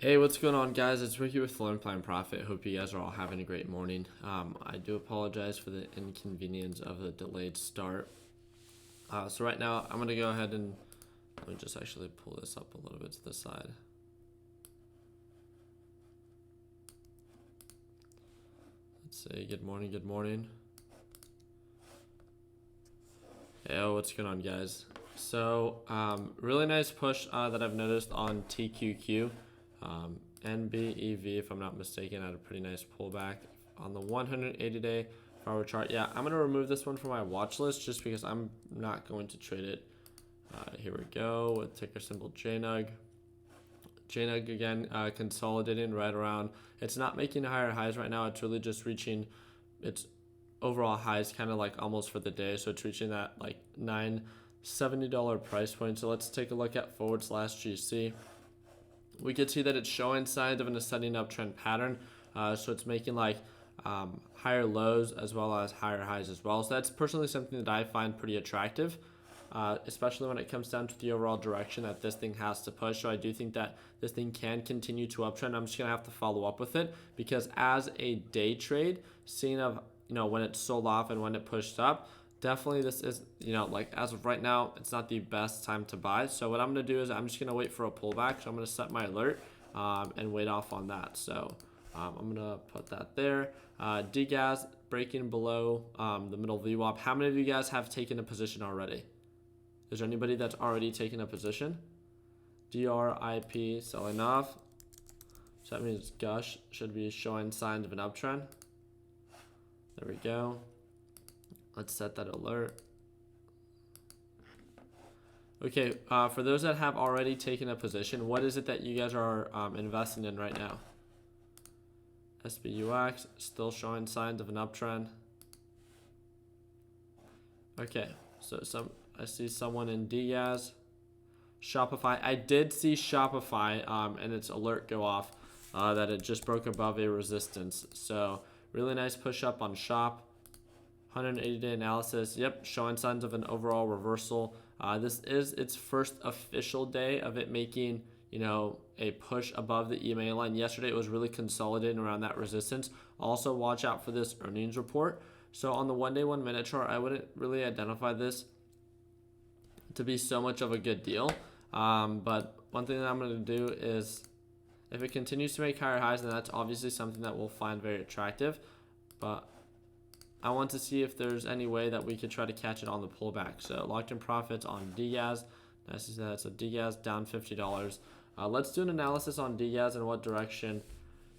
Hey, what's going on, guys? It's Ricky with Learn Plan Profit. Hope you guys are all having a great morning. I do apologize for the inconvenience of the delayed start. So right now, I'm gonna go ahead and let me just actually pull this up a little bit to the side. Let's say good morning, good morning. Hey, what's going on, guys? So, really nice push that I've noticed on TQQ. NBEV, if I'm not mistaken, had a pretty nice pullback on the 180-day forward chart. Yeah, I'm going to remove this one from my watch list just because I'm not going to trade it. Here we go with ticker symbol JNUG. JNUG again, consolidating right around. It's not making higher highs right now. It's really just reaching its overall highs kind of like almost for the day. So it's reaching that like $970 price point. So let's take a look at forward/GC. We could see that it's showing signs of an ascending uptrend pattern. So it's making like higher lows as well as higher highs as well. So that's personally something that I find pretty attractive, especially when it comes down to the overall direction that this thing has to push. So I do think that this thing can continue to uptrend. I'm just going to have to follow up with it because as a day trade, seeing of when it sold off and when it pushed up, definitely this is, like as of right now, it's not the best time to buy. So what I'm going to do is I'm just going to wait for a pullback. So I'm going to set my alert and wait off on that. So I'm going to put that there. DGAS breaking below the middle VWAP. How many of you guys have taken a position already? Is there anybody that's already taken a position? DRIP selling off. So that means Gush should be showing signs of an uptrend. There we go. Let's set that alert. Okay, for those that have already taken a position, what is it that you guys are investing in right now? SBUX, still showing signs of an uptrend. Okay, so I see someone in Diaz. Shopify, I did see Shopify and its alert go off that it just broke above a resistance. So really nice push up on Shop. 180-day analysis, yep, showing signs of an overall reversal. This is its first official day of it making, a push above the EMA line. Yesterday it was really consolidating around that resistance. Also, watch out for this earnings report. So on the 1 day, 1 minute chart, I wouldn't really identify this to be so much of a good deal. But one thing that I'm going to do is if it continues to make higher highs, then that's obviously something that we'll find very attractive. But I want to see if there's any way that we could try to catch it on the pullback. So locked in profits on DGAS. Nice to see that. So DGAS down $50. Let's do an analysis on DGAS and what direction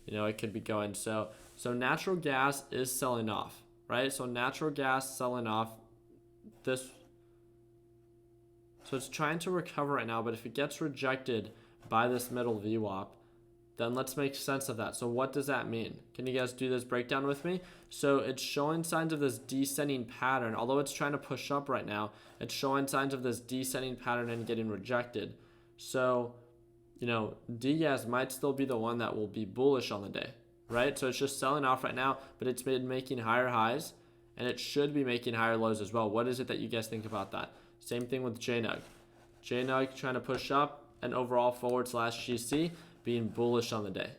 it could be going. So natural gas is selling off, right? So natural gas selling off. So it's trying to recover right now, but if it gets rejected by this middle VWAP, then let's make sense of that. So what does that mean? Can you guys do this breakdown with me? So it's showing signs of this descending pattern. Although it's trying to push up right now, it's showing signs of this descending pattern and getting rejected. So, DGAS might still be the one that will be bullish on the day, right? So it's just selling off right now, but it's been making higher highs, and it should be making higher lows as well. What is it that you guys think about that? Same thing with JNUG. JNUG trying to push up, and overall forward/GC being bullish on the day,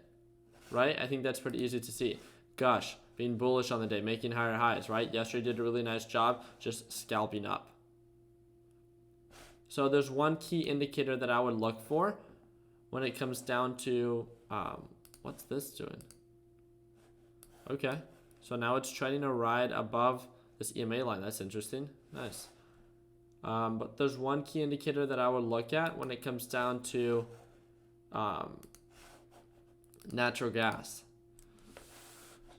right? I think that's pretty easy to see. Gosh, being bullish on the day, making higher highs, right? Yesterday did a really nice job just scalping up. So there's one key indicator that I would look for when it comes down to, what's this doing? Okay, so now it's trading a ride above this EMA line. That's interesting. Nice. But there's one key indicator that I would look at when it comes down to natural gas.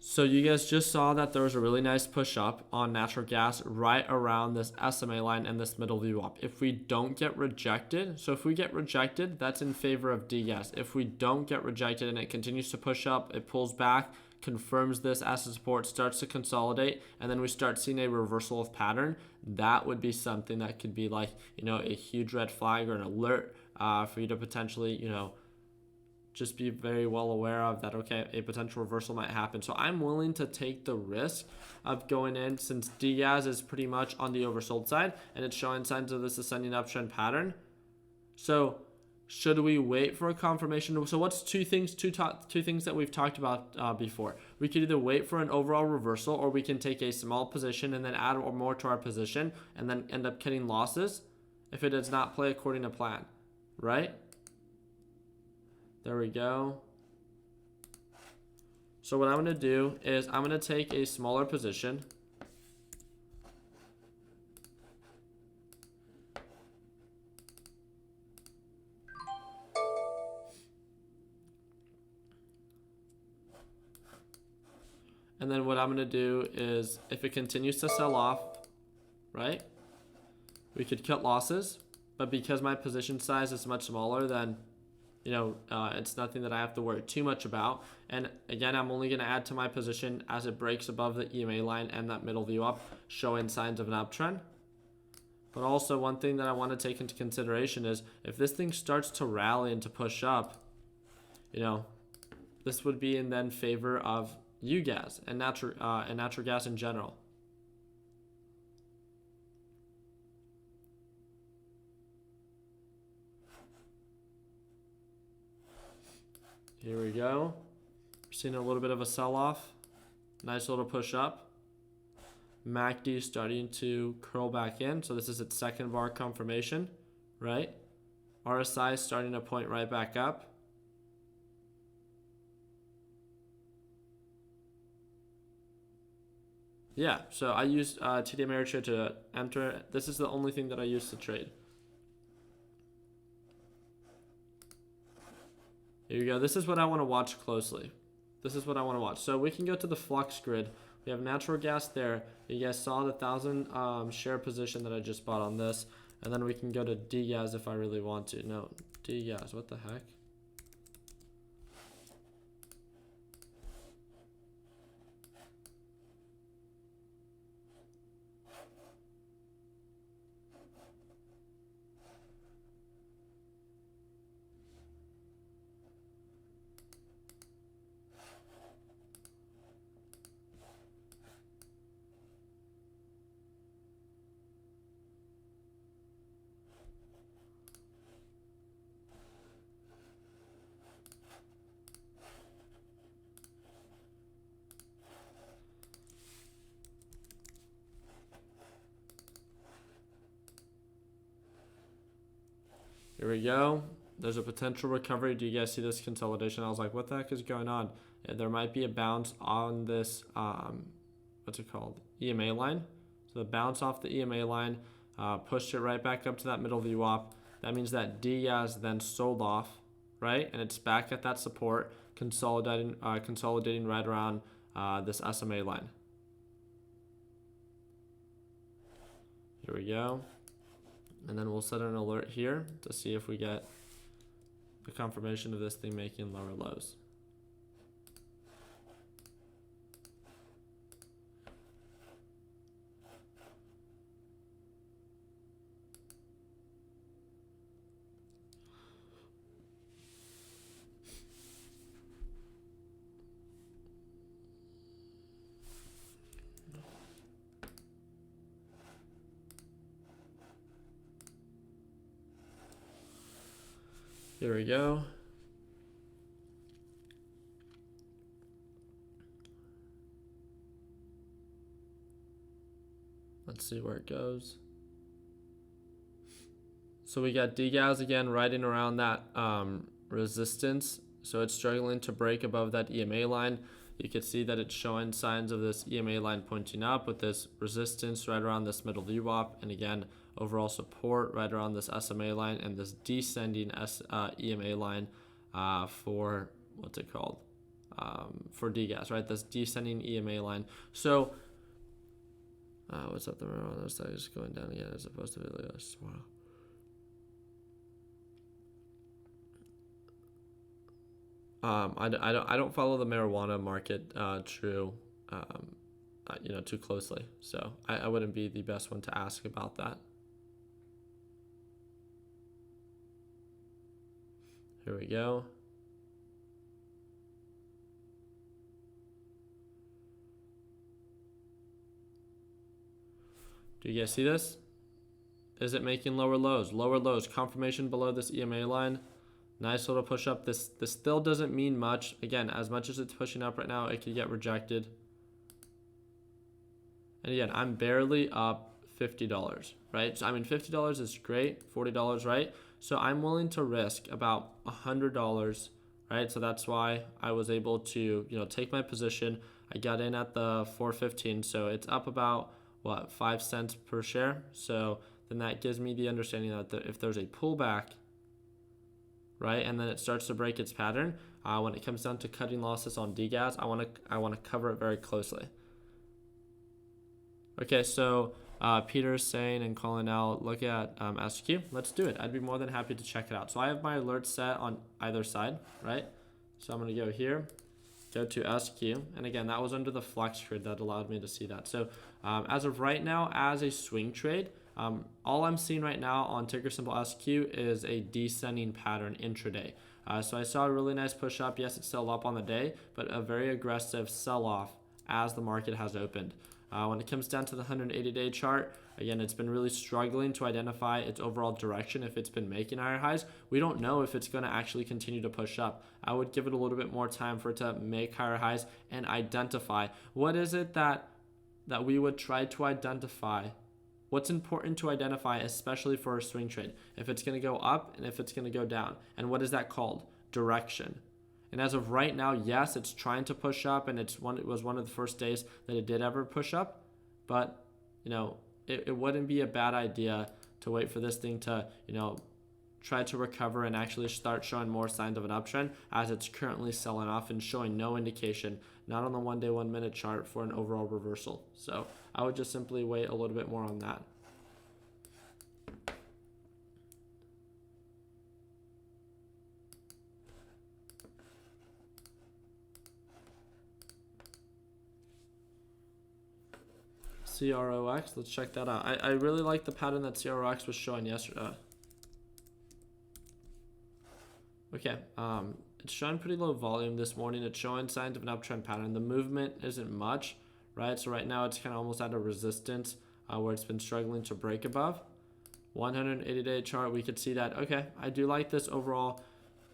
So you guys just saw that there was a really nice push up on natural gas right around this SMA line and this middle VWAP. If we don't get rejected, so if we get rejected, that's in favor of DGAS. If we don't get rejected and it continues to push up, it pulls back, confirms this as a support, starts to consolidate, and then we start seeing a reversal of pattern, that would be something that could be like, a huge red flag or an alert for you to potentially, just be very well aware of that, okay, a potential reversal might happen. So I'm willing to take the risk of going in since DGAS is pretty much on the oversold side and it's showing signs of this ascending uptrend pattern. So Should we wait for a confirmation? So what's two things that we've talked about before? We could either wait for an overall reversal, or we can take a small position and then add more to our position and then end up cutting losses if it does not play according to plan, right? There we go. So what I'm going to do is I'm going to take a smaller position. And then what I'm going to do is, if it continues to sell off, right, we could cut losses. But because my position size is much smaller, then, it's nothing that I have to worry too much about. And again, I'm only going to add to my position as it breaks above the EMA line and that middle view up, showing signs of an uptrend. But also, one thing that I want to take into consideration is, if this thing starts to rally and to push up, this would be in then favor of gas and natural gas in general. Here we go. We're seeing a little bit of a sell-off. Nice little push up. MACD starting to curl back in. So this is its second bar confirmation, right? RSI starting to point right back up. Yeah, so I used TD Ameritrade to enter. This is the only thing that I use to trade. Here you go. This is what I want to watch closely. This is what I want to watch. So we can go to the flux grid. We have natural gas there. You guys saw the 1,000 share position that I just bought on this. And then we can go to D-gas if I really want to. No, D-gas, what the heck? Here we go. There's a potential recovery. Do you guys see this consolidation? I was like, what the heck is going on? There might be a bounce on this, what's it called? EMA line. So the bounce off the EMA line, pushed it right back up to that middle VWAP. That means that D-gas then sold off, right? And it's back at that support, consolidating right around this SMA line. Here we go. And then we'll set an alert here to see if we get the confirmation of this thing making lower lows. Here we go. Let's see where it goes. So we got D-gas again riding around that resistance. So it's struggling to break above that EMA line. You can see that it's showing signs of this EMA line pointing up with this resistance right around this middle VWAP. And again, overall support right around this SMA line and this descending EMA line for, what's it called? For D-gas, right? This descending EMA line. So, what's up the mirror on this side is going down again as opposed to this. Wow. I don't follow the marijuana market too closely, so I wouldn't be the best one to ask about that. Here we go. Do you guys see this? Is it making lower lows? Lower lows, confirmation below this EMA line. Nice little push up. This still doesn't mean much. Again, as much as it's pushing up right now, it could get rejected. And again, I'm barely up $50, right? So I mean, $50 is great, $40, right? So I'm willing to risk about $100, right? So that's why I was able to, take my position. I got in at the 415, so it's up about what, 5 cents per share. So then that gives me the understanding that if there's a pullback, right, and then it starts to break its pattern, when it comes down to cutting losses on DGAS, I want to cover it very closely. Okay, so Peter's saying and calling out, look at SQ. Let's do it. I'd be more than happy to check it out. So I have my alerts set on either side, right? So I'm going to go here, go to SQ. And again, that was under the flex trade that allowed me to see that. So as of right now, as a swing trade, all I'm seeing right now on ticker symbol SQ is a descending pattern intraday. So I saw a really nice push up. Yes, it's still up on the day, but a very aggressive sell-off as the market has opened. When it comes down to the 180-day chart, again, it's been really struggling to identify its overall direction if it's been making higher highs. We don't know if it's going to actually continue to push up. I would give it a little bit more time for it to make higher highs and identify what is it that we would try to identify. What's important to identify, especially for a swing trade, if it's going to go up and if it's going to go down. And what is that called? Direction. And as of right now, yes, it's trying to push up, and it was one of the first days that it did ever push up. But, it wouldn't be a bad idea to wait for this thing to, try to recover and actually start showing more signs of an uptrend, as it's currently selling off and showing no indication, not on the 1 day, 1 minute chart, for an overall reversal. So I would just simply wait a little bit more on that. CROX, let's check that out. I really like the pattern that CROX was showing yesterday. Okay, it's showing pretty low volume this morning. It's showing signs of an uptrend pattern. The movement isn't much, right? So right now it's kind of almost at a resistance where it's been struggling to break above. 180-day chart, we could see that, okay, I do like this overall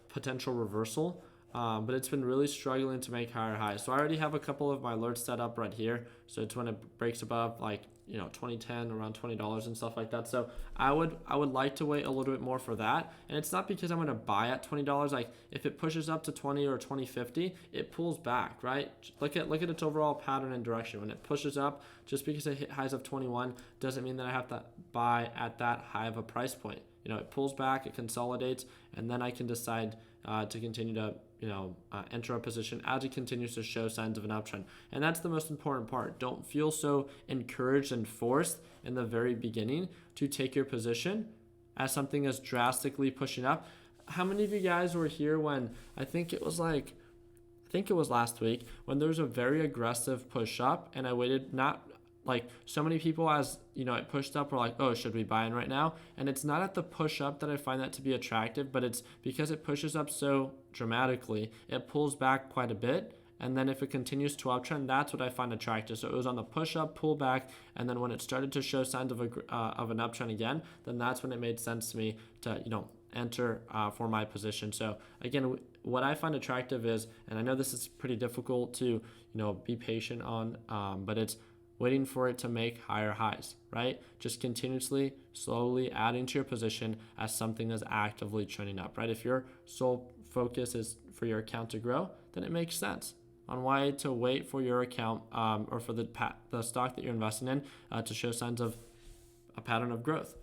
potential reversal. But it's been really struggling to make higher highs. So I already have a couple of my alerts set up right here. So it's when it breaks above 2010, around $20 and stuff like that. So I would like to wait a little bit more for that. And it's not because I'm going to buy at $20. Like if it pushes up to 20 or 20.50, it pulls back, right? Look at its overall pattern and direction. When it pushes up, just because it hit highs of 21 doesn't mean that I have to buy at that high of a price point. It pulls back, it consolidates, and then I can decide to continue to enter a position as it continues to show signs of an uptrend. And that's the most important part. Don't feel so encouraged and forced in the very beginning to take your position as something is drastically pushing up. How many of you guys were here when I think it was last week when there was a very aggressive push up and I waited, not like so many people as it pushed up were like, oh, should we buy in right now? And it's not at the push up that I find that to be attractive, but it's because it pushes up so dramatically, it pulls back quite a bit. And then if it continues to uptrend, that's what I find attractive. So it was on the push up, pull back, and then when it started to show signs of an uptrend again, then that's when it made sense to me to enter for my position. So again, what I find attractive is, and I know this is pretty difficult to be patient on, but it's waiting for it to make higher highs, right? Just continuously, slowly adding to your position as something is actively trending up, right? If your sole focus is for your account to grow, then it makes sense on why to wait for your account or for the stock that you're investing in to show signs of a pattern of growth.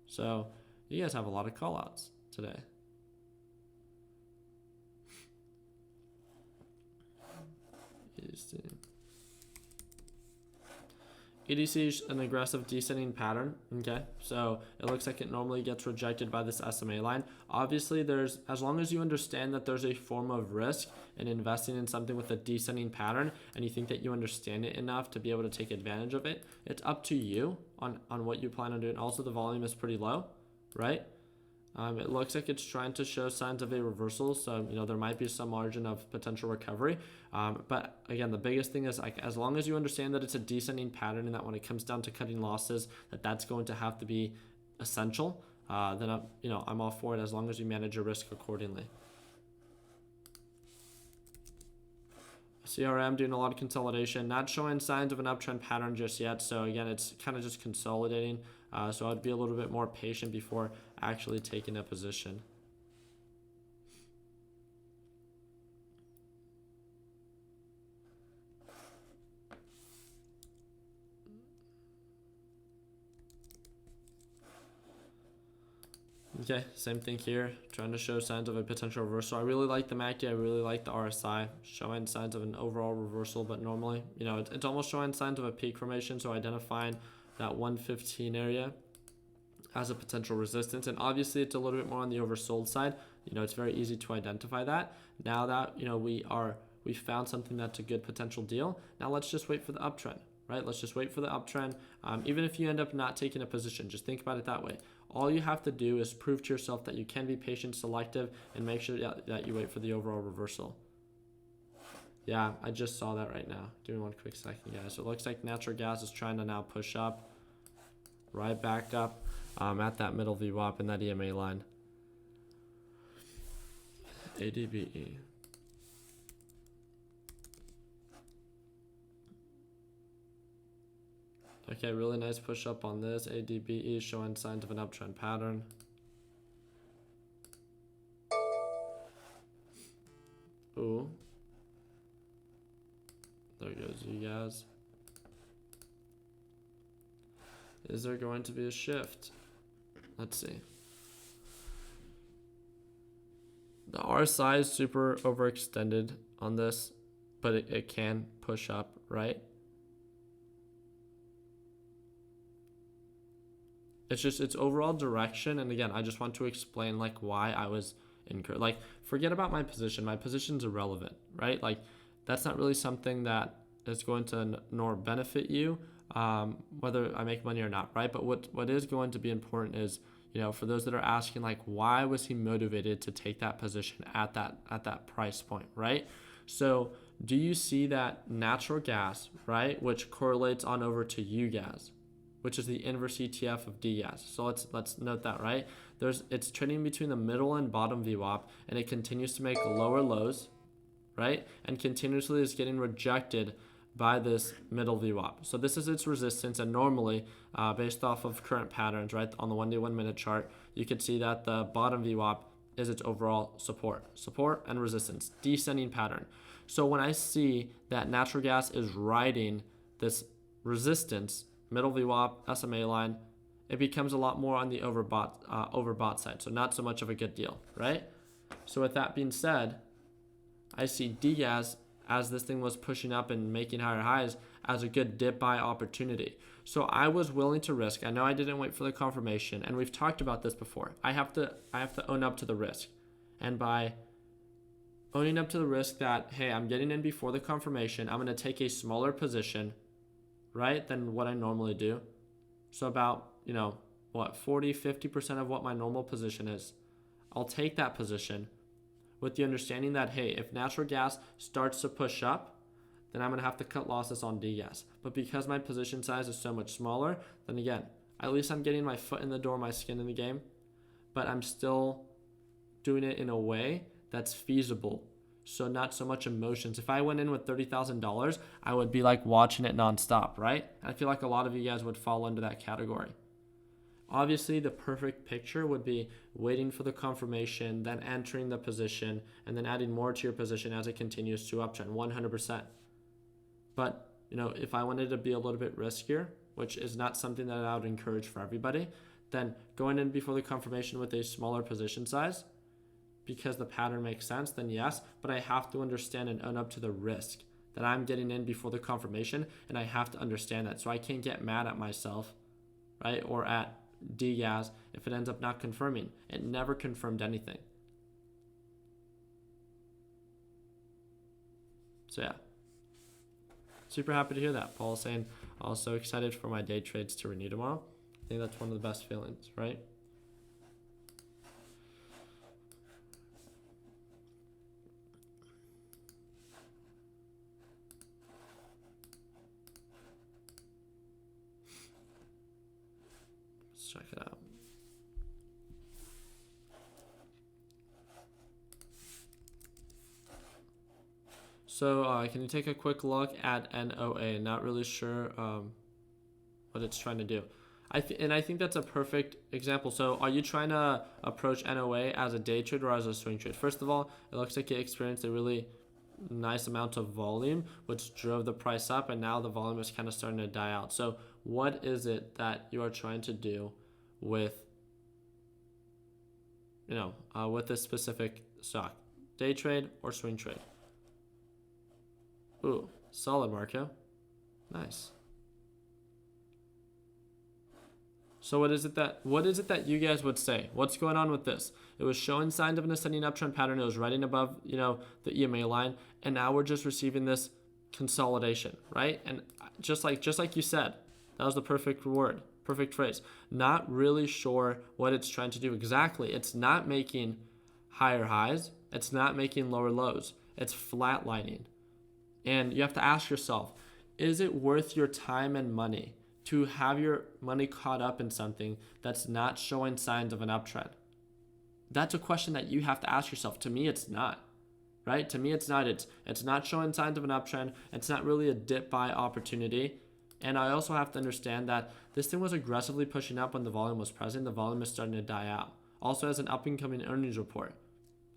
So you guys have a lot of call outs today. EDC is an aggressive descending pattern, okay? So it looks like it normally gets rejected by this SMA line. Obviously, as long as you understand that there's a form of risk in investing in something with a descending pattern and you think that you understand it enough to be able to take advantage of it, it's up to you on what you plan on doing. Also, the volume is pretty low, right? It looks like it's trying to show signs of a reversal, so there might be some margin of potential recovery. But again, the biggest thing is as long as you understand that it's a descending pattern and that when it comes down to cutting losses, that's going to have to be essential. then I'm all for it as long as you manage your risk accordingly. CRM doing a lot of consolidation, not showing signs of an uptrend pattern just yet. So again, it's kind of just consolidating. So I'd be a little bit more patient before actually taking a position. Okay, same thing here, trying to show signs of a potential reversal. I really like the MACD, I really like the RSI, showing signs of an overall reversal, but normally, it's almost showing signs of a peak formation, so identifying that 115 area as a potential resistance. And obviously it's a little bit more on the oversold side. It's very easy to identify that. Now that, we found something that's a good potential deal, now let's just wait for the uptrend, right? Let's just wait for the uptrend. Even if you end up not taking a position, just think about it that way. All you have to do is prove to yourself that you can be patient, selective, and make sure that you wait for the overall reversal. Yeah, I just saw that right now. Give me one quick second, guys. So it looks like natural gas is trying to now push up, right back up at that middle VWAP in that EMA line. ADBE. Okay, really nice push up on this. ADBE showing signs of an uptrend pattern. Ooh. There goes you guys. Is there going to be a shift? Let's see. The RSI is super overextended on this, but it can push up, right? It's just its overall direction. And again, I just want to explain like why I was incurred. Like, forget about my position. My position's irrelevant, right? Like, that's not really something that is going to nor benefit you, whether I make money or not, right? But what is going to be important is, for those that are asking, like, why was he motivated to take that position at that price point, right? So do you see that natural gas, right, which correlates on over to UGAS, which is the inverse ETF of DGAS. So let's note that, right? It's trading between the middle and bottom VWAP, and it continues to make lower lows, right? And continuously is getting rejected by this middle VWAP. So this is its resistance, and normally, based off of current patterns, right, on the 1-day 1-minute chart, you could see that the bottom VWAP is its overall support and resistance, descending pattern. So when I see that natural gas is riding this resistance, middle VWAP, SMA line, it becomes a lot more on the overbought side. So not so much of a good deal, right? So with that being said, I see DGAS, as this thing was pushing up and making higher highs, as a good dip buy opportunity. So I was willing to risk. I know I didn't wait for the confirmation, and we've talked about this before. I have to own up to the risk. And by owning up to the risk that, hey, I'm getting in before the confirmation, I'm going to take a smaller position, right, than what I normally do. So about, 40-50% of what my normal position is. I'll take that position with the understanding that, hey, if natural gas starts to push up, then I'm going to have to cut losses on DGAS. But because my position size is so much smaller, then again, at least I'm getting my foot in the door, my skin in the game, but I'm still doing it in a way that's feasible. So not so much emotions. If I went in with $30,000, I would be like watching it nonstop, right? I feel like a lot of you guys would fall into that category. Obviously, the perfect picture would be waiting for the confirmation, then entering the position, and then adding more to your position as it continues to uptrend, 100%. But, if I wanted to be a little bit riskier, which is not something that I would encourage for everybody, then going in before the confirmation with a smaller position size, because the pattern makes sense, then yes, but I have to understand and own up to the risk that I'm getting in before the confirmation, and I have to understand that. So I can't get mad at myself, right, or at DGAS if it ends up not confirming. It never confirmed anything. So yeah, super happy to hear that. Paul's saying, also excited for my day trades to renew tomorrow. I think that's one of the best feelings, right? Let's check it out. So can you take a quick look at NOA? Not really sure what it's trying to do. I think that's a perfect example. So are you trying to approach NOA as a day trade or as a swing trade? First of all, it looks like it experienced a really nice amount of volume, which drove the price up, and now the volume is kind of starting to die out. So what is it that you are trying to do with, with this specific stock? Day trade or swing trade? Ooh, solid, Marco. Nice. So what is it that you guys would say? What's going on with this? It was showing signs of an ascending uptrend pattern. It was right above, the EMA line, and now we're just receiving this consolidation, right? And just like you said, that was the perfect word, perfect phrase. Not really sure what it's trying to do exactly. It's not making higher highs. It's not making lower lows. It's flatlining. And you have to ask yourself, is it worth your time and money to have your money caught up in something that's not showing signs of an uptrend? That's a question that you have to ask yourself. To me, it's not, right? To me, it's not. It's not showing signs of an uptrend. It's not really a dip buy opportunity. And I also have to understand that this thing was aggressively pushing up when the volume was present. The volume is starting to die out. Also has an up-and-coming earnings report.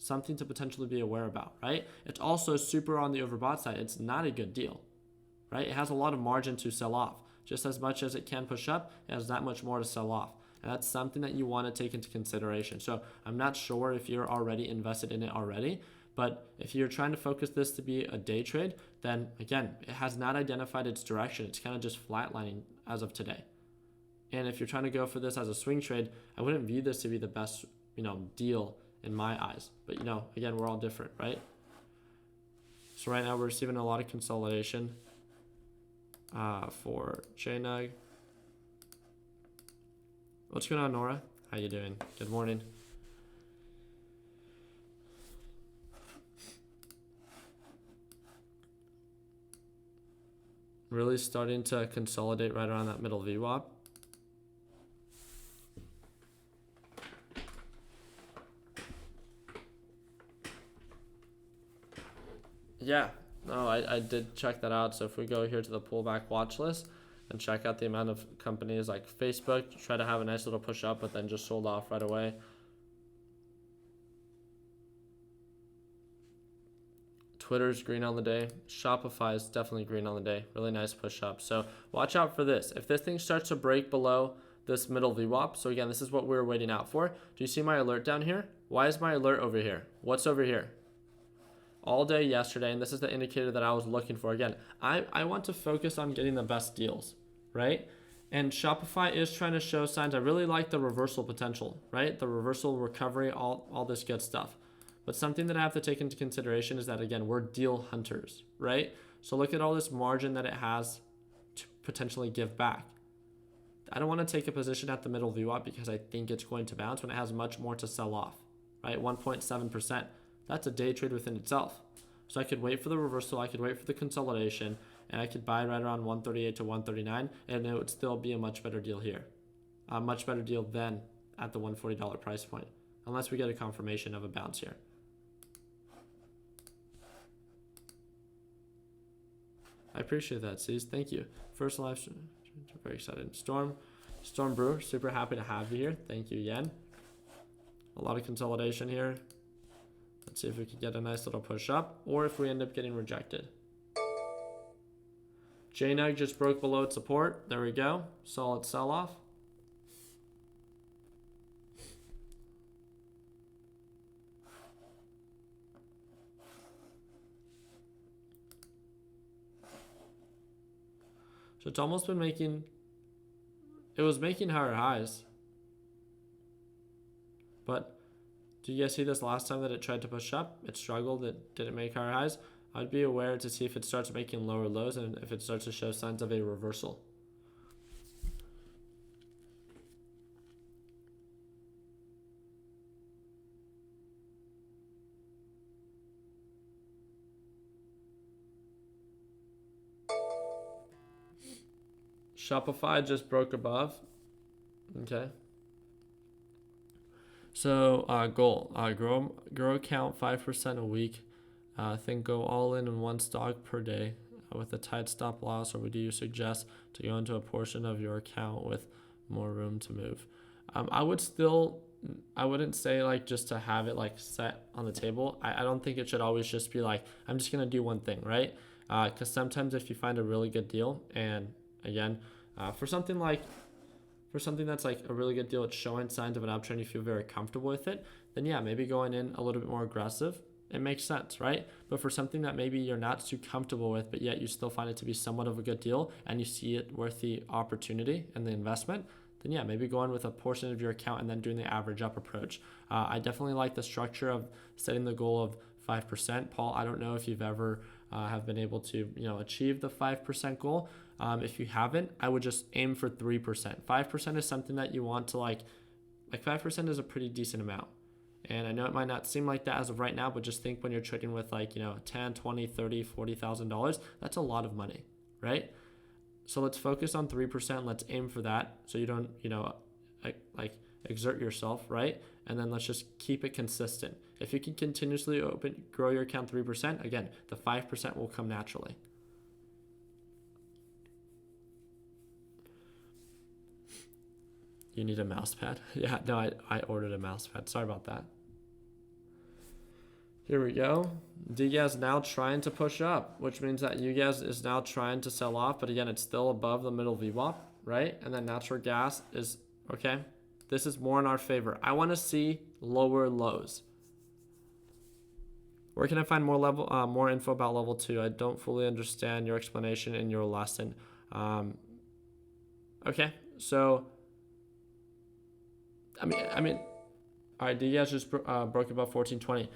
Something to potentially be aware about, right? It's also super on the overbought side. It's not a good deal, right? It has a lot of margin to sell off. Just as much as it can push up, it has that much more to sell off. And that's something that you want to take into consideration. So I'm not sure if you're already invested in it already, but if you're trying to focus this to be a day trade, then again, it has not identified its direction. It's kind of just flatlining as of today. And if you're trying to go for this as a swing trade, I wouldn't view this to be the best, deal in my eyes. But again, we're all different, right? So right now we're receiving a lot of consolidation for JNUG. What's going on, Nora? How you doing? Good morning. Really starting to consolidate right around that middle VWAP. Yeah, no, I did check that out. So if we go here to the pullback watch list and check out the amount of companies like Facebook, try to have a nice little push up, but then just sold off right away. Twitter's green on the day. Shopify is definitely green on the day. Really nice push up. So watch out for this. If this thing starts to break below this middle VWAP, so again, this is what we're waiting out for. Do you see my alert down here? Why is my alert over here? What's over here? All day yesterday, and this is the indicator that I was looking for. Again, I want to focus on getting the best deals, right? And Shopify is trying to show signs. I really like the reversal potential, right? The reversal recovery, all this good stuff. But something that I have to take into consideration is that, again, we're deal hunters, right? So look at all this margin that it has to potentially give back. I don't want to take a position at the middle VWAP because I think it's going to bounce when it has much more to sell off, right? 1.7%. That's a day trade within itself. So I could wait for the reversal, I could wait for the consolidation, and I could buy right around 138 to 139, and it would still be a much better deal here. A much better deal than at the $140 price point, unless we get a confirmation of a bounce here. I appreciate that, C's. Thank you. First live stream, very excited. Storm Brewer, super happy to have you here. Thank you, Yen. A lot of consolidation here. Let's see if we can get a nice little push up, or if we end up getting rejected. JNUG just broke below its support. There we go. Solid sell-off. So it's almost been making, it was making higher highs. But do you guys see this last time that it tried to push up? It struggled, it didn't make higher highs. I'd be aware to see if it starts making lower lows and if it starts to show signs of a reversal. Shopify just broke above. Okay. So goal, grow account 5% a week. Think go all in one stock per day with a tight stop loss, or would you suggest to go into a portion of your account with more room to move? I wouldn't say like just to have it like set on the table. I don't think it should always just be like, I'm just going to do one thing, right? Because sometimes if you find a really good deal, and again, for something that's like a really good deal, it's showing signs of an uptrend, you feel very comfortable with it, then yeah, maybe going in a little bit more aggressive, it makes sense, right? But for something that maybe you're not too comfortable with, but yet you still find it to be somewhat of a good deal and you see it worth the opportunity and the investment, then yeah, maybe going with a portion of your account and then doing the average up approach. I definitely like the structure of setting the goal of 5%. Paul, I don't know if you've ever have been able to achieve the 5% goal. If you haven't, I would just aim for 3%. 5% is something that you want to like 5% is a pretty decent amount. And I know it might not seem like that as of right now, but just think when you're trading with like, 10, 20, 30, $40,000, that's a lot of money, right? So let's focus on 3%. Let's aim for that. So you don't, like exert yourself, right? And then let's just keep it consistent. If you can continuously grow your account 3%, again, the 5% will come naturally. You need a mouse pad? Yeah, no, I ordered a mouse pad. Sorry about that. Here we go. DGAS now trying to push up, which means that UGAS is now trying to sell off, but again, it's still above the middle VWAP, right? And then natural gas is, okay, this is more in our favor. I want to see lower lows. Where can I find more info about level 2? I don't fully understand your explanation in your lesson. Okay, so I mean, all right, DGAS just broke above 1420.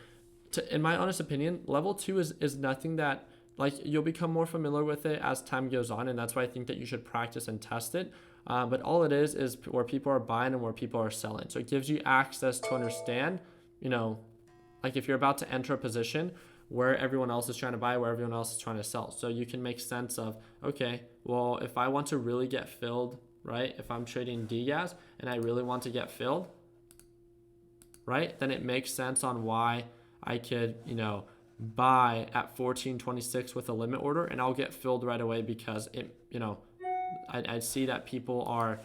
In my honest opinion, level 2 is nothing that, like, you'll become more familiar with it as time goes on, and that's why I think that you should practice and test it. But all it is where people are buying and where people are selling. So it gives you access to understand, like if you're about to enter a position where everyone else is trying to buy, where everyone else is trying to sell. So you can make sense of, okay, well, if I want to really get filled, right? If I'm trading DGAS and I really want to get filled, right? Then it makes sense on why I could, buy at 14.26 with a limit order, and I'll get filled right away because I see that people are,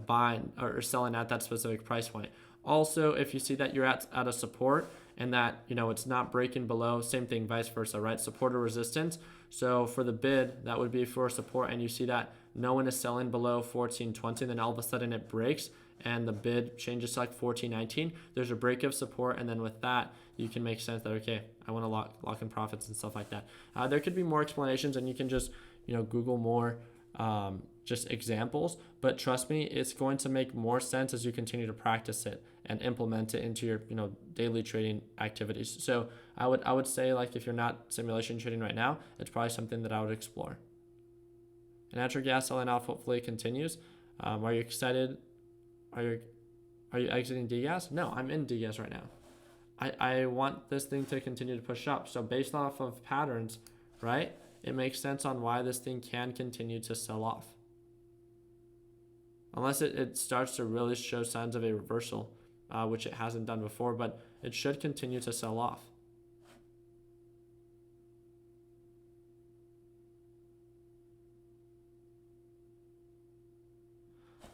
buying or selling at that specific price point. Also, if you see that you're at a support and that, it's not breaking below, same thing, vice versa, right? Support or resistance. So for the bid, that would be for support, and you see that no one is selling below 14.20, then all of a sudden it breaks and the bid changes to like 14.19. There's a break of support, and then with that, you can make sense that, okay, I want to lock in profits and stuff like that. There could be more explanations, and you can just, Google more just examples, but trust me, it's going to make more sense as you continue to practice it and implement it into your, daily trading activities. So I would say, like, if you're not simulation trading right now, it's probably something that I would explore. And natural gas selling off hopefully continues. Are you excited? Are you exiting DGAS? No, I'm in DGAS right now. I want this thing to continue to push up. So based off of patterns, right, it makes sense on why this thing can continue to sell off. Unless it starts to really show signs of a reversal, which it hasn't done before, but it should continue to sell off.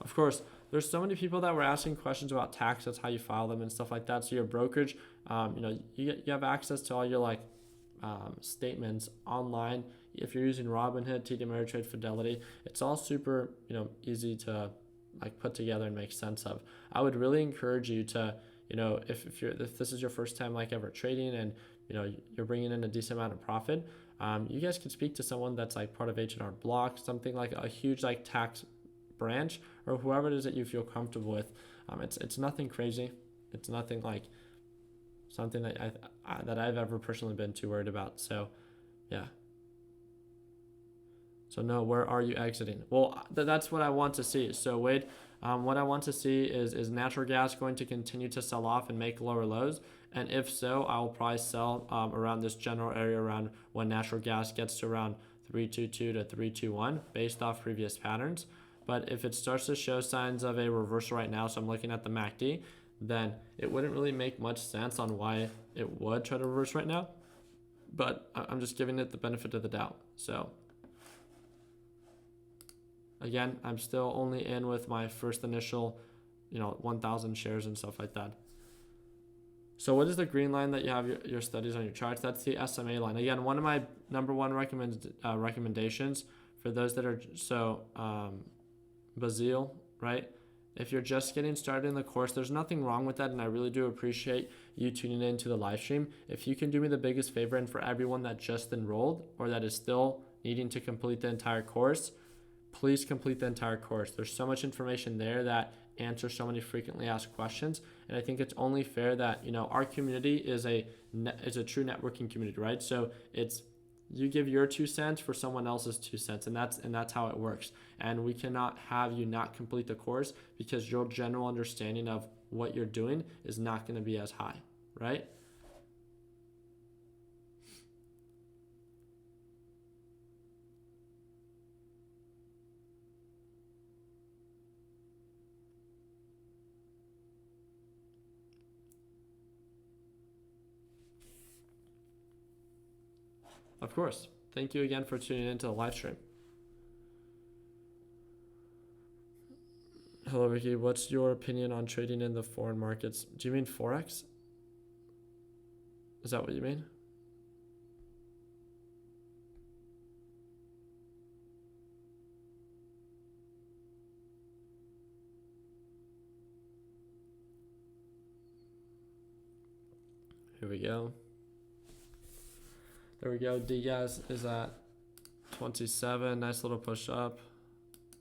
Of course, there's so many people that were asking questions about taxes, how you file them and stuff like that. So your brokerage, you have access to all your statements online. If you're using Robinhood, TD Ameritrade, Fidelity, it's all super, easy to put together and make sense of. I would really encourage you to, if this is your first time ever trading and, you're bringing in a decent amount of profit, you guys could speak to someone that's part of H&R Block, something like a huge tax branch, or whoever it is that you feel comfortable with. It's nothing crazy. It's nothing something that I've ever personally been too worried about. So yeah. So no, where are you exiting? Well, that's what I want to see. So Wade, what I want to see is natural gas going to continue to sell off and make lower lows? And if so, I will probably sell around this general area around when natural gas gets to around 322 to 321 based off previous patterns. But if it starts to show signs of a reversal right now, so I'm looking at the MACD, then it wouldn't really make much sense on why it would try to reverse right now. but I'm just giving it the benefit of the doubt. So again, I'm still only in with my first initial, 1,000 shares and stuff like that. So what is the green line that you have your studies on your charts? That's the SMA line. Again, one of my number one recommendations for those that are Basile, right? If you're just getting started in the course, there's nothing wrong with that, and I really do appreciate you tuning in to the live stream. If you can do me the biggest favor, and for everyone that just enrolled or that is still needing to complete the entire course, please complete the entire course. There's so much information there that answers so many frequently asked questions, and I think it's only fair that our community is a true networking community, right? So it's you give your 2 cents for someone else's 2 cents, and that's how it works. And we cannot have you not complete the course because your general understanding of what you're doing is not going to be as high, right? Of course. Thank you again for tuning into the live stream. Hello, Ricky. What's your opinion on trading in the foreign markets? Do you mean Forex? Is that what you mean? Here we go. There we go. Diaz is at 27. Nice little push up.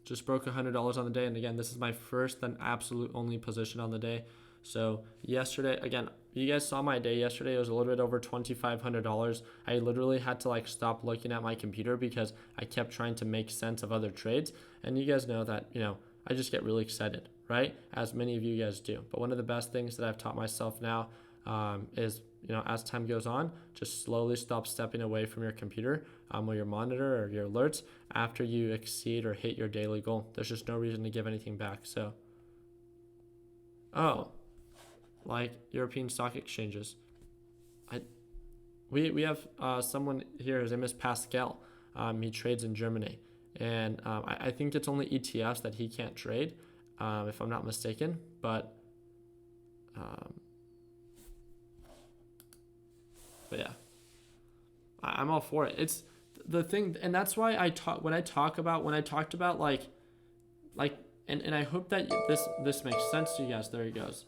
Just broke $100 on the day. And again, this is my first and absolute only position on the day. So yesterday, again, you guys saw my day yesterday. It was a little bit over $2,500. I literally had to stop looking at my computer because I kept trying to make sense of other trades. And you guys know that, I just get really excited, right? As many of you guys do. But one of the best things that I've taught myself now is, as time goes on, just slowly stop stepping away from your computer or your monitor or your alerts after you exceed or hit your daily goal. There's just no reason to give anything back. So, like European stock exchanges. We have someone here, his name is Pascal. He trades in Germany. And I think it's only ETFs that he can't trade, if I'm not mistaken. But yeah, I'm all for it. It's the thing, and that's why when I talked about and I hope that this makes sense to you guys. There he goes.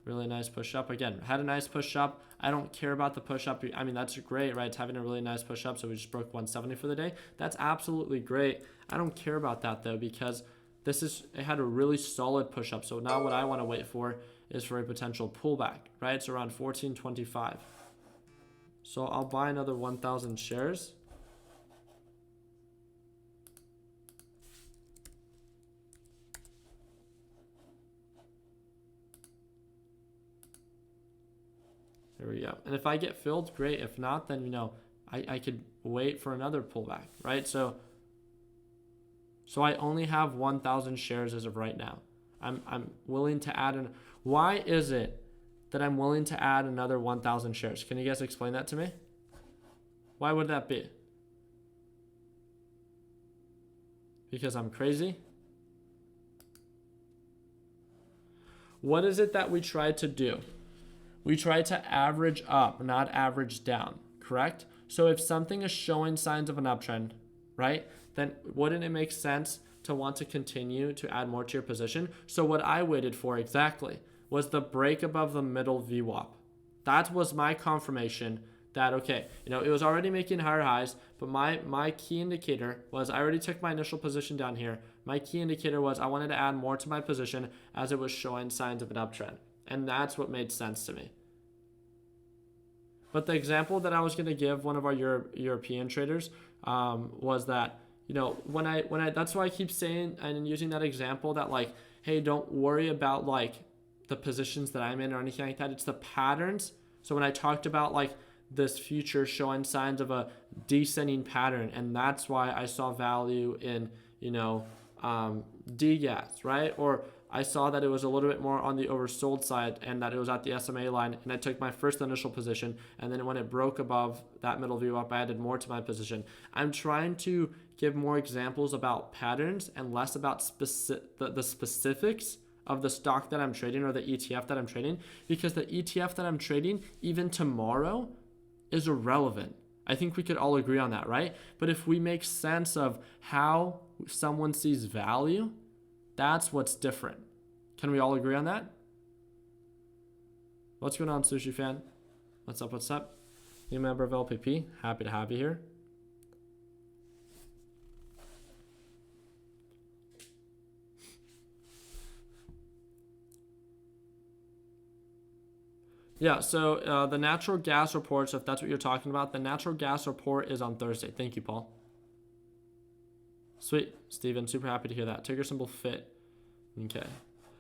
Really nice push up. Again, had a nice push up. I don't care about the push up. I mean, that's great, right? It's having a really nice push up. So we just broke 170 for the day. That's absolutely great. I don't care about that though, because it had a really solid push up. So now what I want to wait for is for a potential pullback, right? It's around 1425. So I'll buy another 1,000 shares. There we go. And if I get filled, great. If not, then, I could wait for another pullback, right? So I only have 1,000 shares as of right now. I'm willing to add why is it that I'm willing to add another 1,000 shares? Can you guys explain that to me? Why would that be? Because I'm crazy? What is it that we try to do? We try to average up, not average down, correct? So if something is showing signs of an uptrend, right, then wouldn't it make sense to want to continue to add more to your position? So what I waited for exactly was the break above the middle VWAP. That was my confirmation that, okay, it was already making higher highs, but my key indicator was I already took my initial position down here. My key indicator was I wanted to add more to my position as it was showing signs of an uptrend. And that's what made sense to me. But the example that I was going to give one of our European traders was that, when I that's why I keep saying and using that example that hey, don't worry about the positions that I'm in or anything like that. It's the patterns. So when I talked about this future showing signs of a descending pattern, and that's why I saw value in, DGAS, right? Or I saw that it was a little bit more on the oversold side and that it was at the SMA line, and I took my first initial position, and then when it broke above that middle view up, I added more to my position. I'm trying to give more examples about patterns and less about the specifics of the stock that I'm trading or the ETF that I'm trading, because the ETF that I'm trading, even tomorrow, is irrelevant. I think we could all agree on that, right? But if we make sense of how someone sees value, that's what's different. Can we all agree on that? What's going on, Sushi Fan? What's up, what's up? New member of LPP, happy to have you here. Yeah, so the natural gas report, so if that's what you're talking about, the natural gas report is on Thursday. Thank you, Paul. Sweet, Steven, super happy to hear that. Ticker symbol FIT. Okay.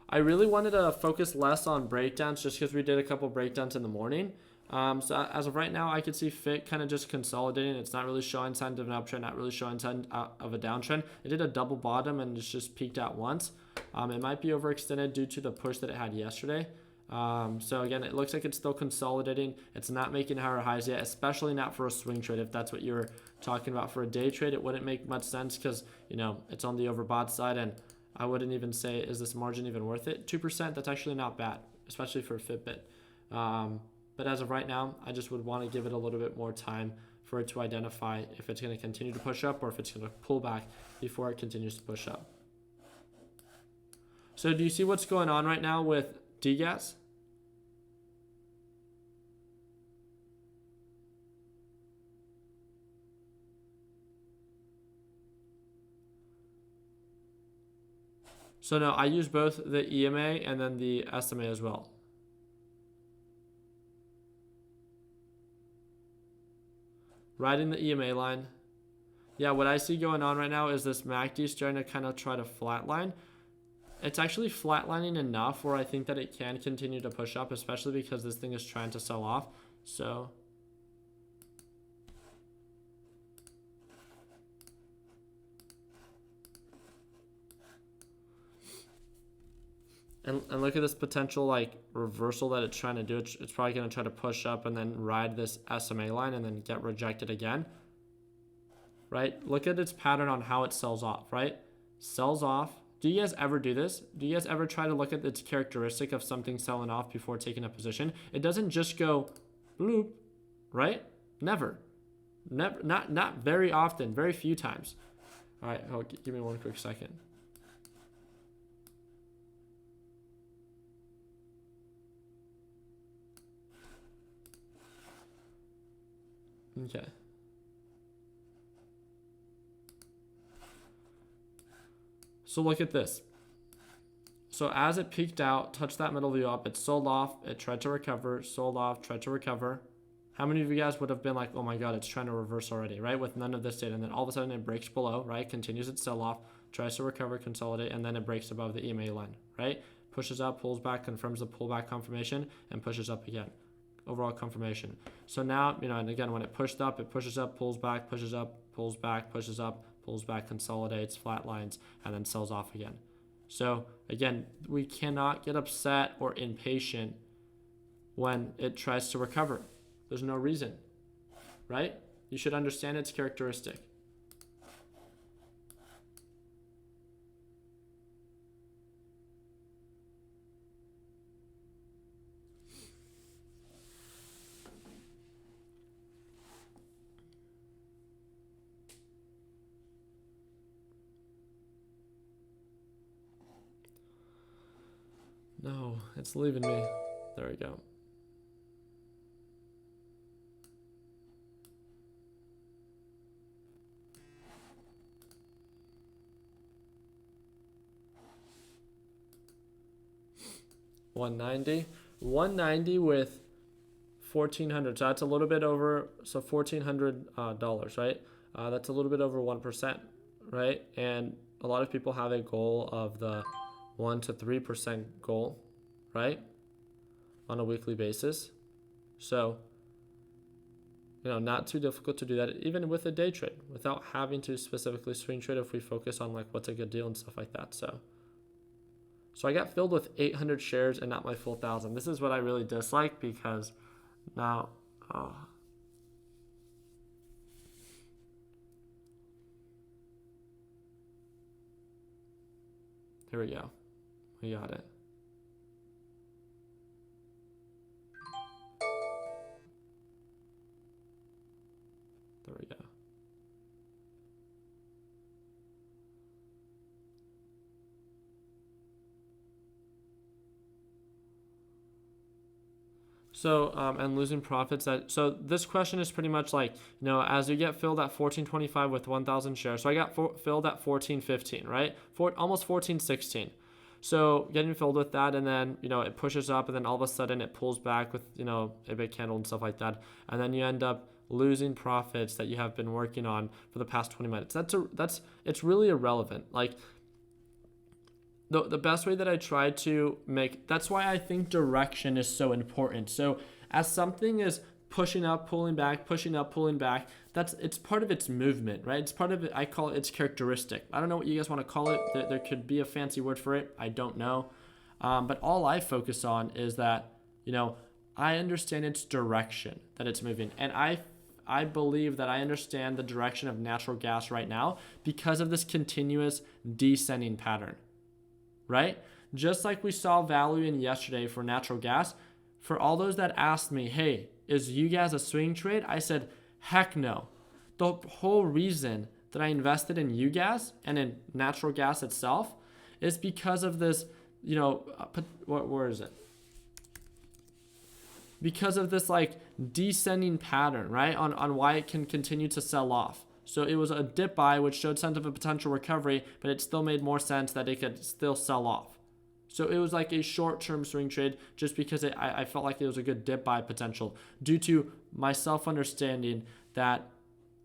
I really wanted to focus less on breakdowns just because we did a couple breakdowns in the morning. So as of right now, I could see FIT kind of just consolidating. It's not really showing signs of an uptrend, not really showing signs of a downtrend. It did a double bottom and it's just peaked out once. It might be overextended due to the push that it had yesterday. So again, it looks like it's still consolidating. It's not making higher highs yet, especially not for a swing trade. If that's what you're talking about for a day trade, it wouldn't make much sense because, you know, it's on the overbought side, and I wouldn't even say, is this margin even worth it? 2%, that's actually not bad, especially for a Fitbit. But as of right now, I just would want to give it a little bit more time for it to identify if it's going to continue to push up or if it's going to pull back before it continues to push up. So do you see what's going on right now with DGAS? So no, I use both the EMA and then the SMA as well. Riding the EMA line. Yeah, what I see going on right now is this MACD starting to kind of try to flatline. It's actually flatlining enough where I think that it can continue to push up, especially because this thing is trying to sell off. So and look at this potential like reversal that it's trying to do. It's probably going to try to push up and then ride this SMA line and then get rejected again. Right? Look at its pattern on how it sells off, right? Sells off. Do you guys ever do this? Do you guys ever try to look at its characteristic of something selling off before taking a position? It doesn't just go bloop, right? Never. Never, not very often, very few times. All right, give me one quick second. Okay. So look at this. So as it peaked out, touched that middle view up, it sold off, it tried to recover, sold off, tried to recover. How many of you guys would have been like, oh my God, it's trying to reverse already, right? With none of this data. And then all of a sudden it breaks below, right? Continues its sell off, tries to recover, consolidate, and then it breaks above the EMA line, right? Pushes up, pulls back, confirms the pullback confirmation, and pushes up again. Overall confirmation. So now, you know, and again, when it pushed up, it pushes up, pulls back, pushes up, pulls back, pushes up, pulls back, consolidates, flat lines, and then sells off again. So again, we cannot get upset or impatient when it tries to recover. There's no reason, right? You should understand its characteristic. No, it's leaving me. There we go. $190 with 1,400. So that's a little bit over. So $1,400, right? That's a little bit over 1%, right? And a lot of people have a goal of the 1 to 3% goal, right? On a weekly basis. So, you know, not too difficult to do that, even with a day trade, without having to specifically swing trade if we focus on like what's a good deal and stuff like that. So So I got filled with 800 shares and not my full 1,000. This is what I really dislike because now, here we go. We got it. There we go. So, and losing profits. So this question is pretty much like, as you get filled at 14.25 with 1,000 shares. So I got filled at 14.15, right? Almost 14.16. So getting filled with that, and then, it pushes up, and then all of a sudden it pulls back with, a big candle and stuff like that. And then you end up losing profits that you have been working on for the past 20 minutes. It's really irrelevant. Like, the best way that I try to make, that's why I think direction is so important. So as something is pushing up, pulling back, pushing up, pulling back, it's part of its movement, right? It's part of it. I call it its characteristic. I don't know what you guys want to call it. There could be a fancy word for it. I don't know. But all I focus on is that, I understand its direction, that it's moving. And I believe that I understand the direction of natural gas right now because of this continuous descending pattern. Right? Just like we saw value in yesterday for natural gas, for all those that asked me, hey, is you guys a swing trade? I said, heck no. The whole reason that I invested in you gas and in natural gas itself is because of this, where is it? Because of this like descending pattern, right? On why it can continue to sell off. So it was a dip buy, which showed signs of a potential recovery, but it still made more sense that it could still sell off. So it was like a short-term swing trade just because I felt like it was a good dip buy potential due to my self-understanding that,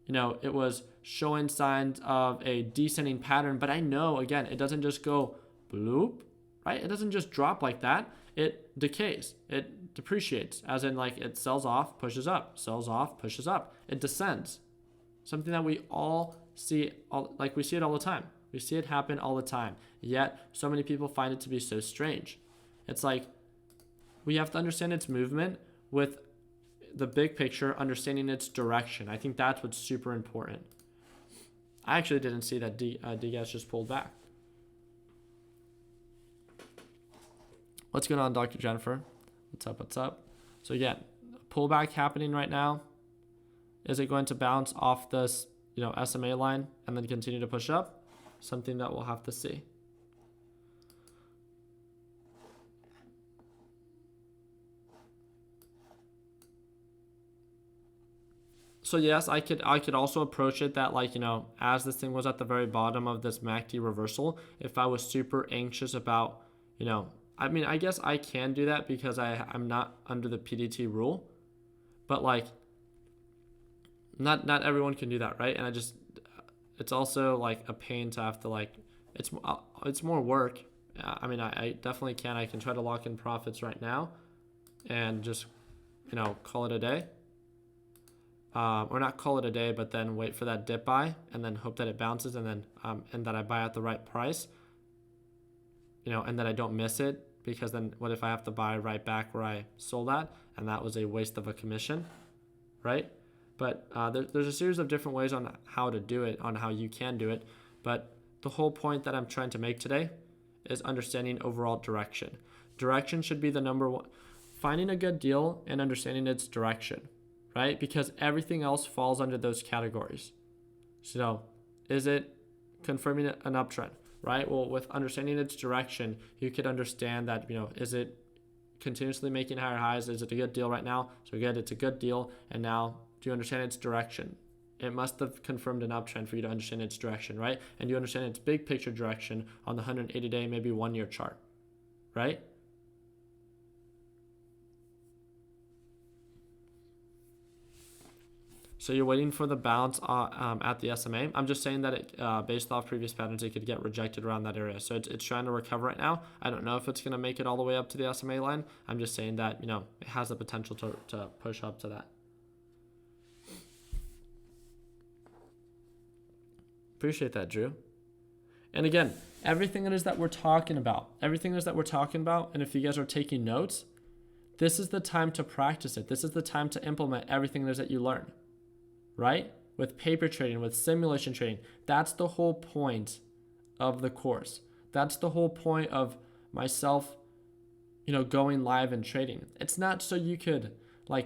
it was showing signs of a descending pattern. But I know, again, it doesn't just go bloop, right? It doesn't just drop like that. It decays. It depreciates, as in like it sells off, pushes up, sells off, pushes up. It descends. Something that we all see, we see it all the time. We see it happen all the time. Yet, so many people find it to be so strange. It's like we have to understand its movement with the big picture, understanding its direction. I think that's what's super important. I actually didn't see that DGAS just pulled back. What's going on, Dr. Jennifer? What's up? So again, pullback happening right now. Is it going to bounce off this, SMA line and then continue to push up? Something that we'll have to see. So yes, I could also approach it that as this thing was at the very bottom of this MACD reversal, if I was super anxious about, I guess I can do that because I'm not under the PDT rule, but not everyone can do that, right? And it's also like a pain to have to it's more work. I definitely can. I can try to lock in profits right now and just, call it a day. Or not call it a day, but then wait for that dip buy and then hope that it bounces and then, and that I buy at the right price, and that I don't miss it, because then what if I have to buy right back where I sold at, and that was a waste of a commission, right? But there's a series of different ways on how to do it, on how you can do it. But the whole point that I'm trying to make today is understanding overall direction. Direction should be the number one. Finding a good deal and understanding its direction, right? Because everything else falls under those categories. So is it confirming an uptrend, right? Well, with understanding its direction, you could understand that, is it continuously making higher highs? Is it a good deal right now? So good, it's a good deal. And now, do you understand its direction? It must have confirmed an uptrend for you to understand its direction, right? And you understand its big picture direction on the 180-day, maybe 1 year chart, right? So you're waiting for the bounce at the SMA. I'm just saying that it, based off previous patterns, it could get rejected around that area. So it's trying to recover right now. I don't know if it's going to make it all the way up to the SMA line. I'm just saying that, it has the potential to push up to that. Appreciate that, Drew. And again, everything it is that we're talking about, and if you guys are taking notes, this is the time to practice it. This is the time to implement everything it is that you learn, right? With paper trading, with simulation trading. That's the whole point of the course. That's the whole point of myself, going live and trading. It's not so you could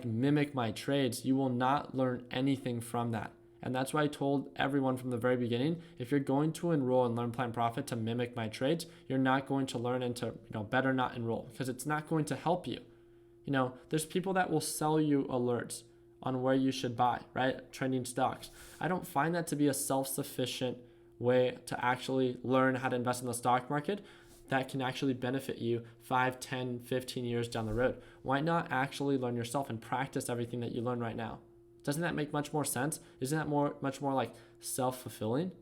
mimic my trades. You will not learn anything from that. And that's why I told everyone from the very beginning, if you're going to enroll in Learn Plan Profit to mimic my trades, you're not going to learn and to, better not enroll, because it's not going to help you. There's people that will sell you alerts on where you should buy, right? Trending stocks. I don't find that to be a self-sufficient way to actually learn how to invest in the stock market that can actually benefit you 5, 10, 15 years down the road. Why not actually learn yourself and practice everything that you learn right now? Doesn't that make much more sense? Isn't that much more like self-fulfilling?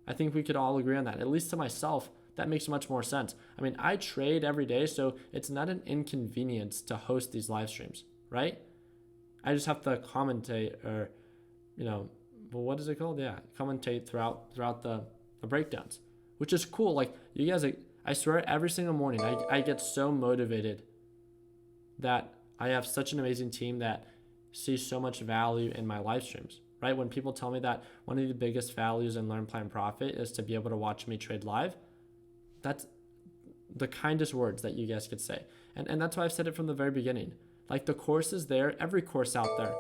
I think we could all agree on that. At least to myself, that makes much more sense. I mean, I trade every day, so it's not an inconvenience to host these live streams, right? I just have to commentate or, what is it called? Yeah, commentate throughout the breakdowns, which is cool. Like, you guys, I swear every single morning I get so motivated that I have such an amazing team that sees so much value in my live streams, right? When people tell me that one of the biggest values in Learn Plan Profit is to be able to watch me trade live, that's the kindest words that you guys could say. And that's why I've said it from the very beginning. Like, the course is there, every course out there.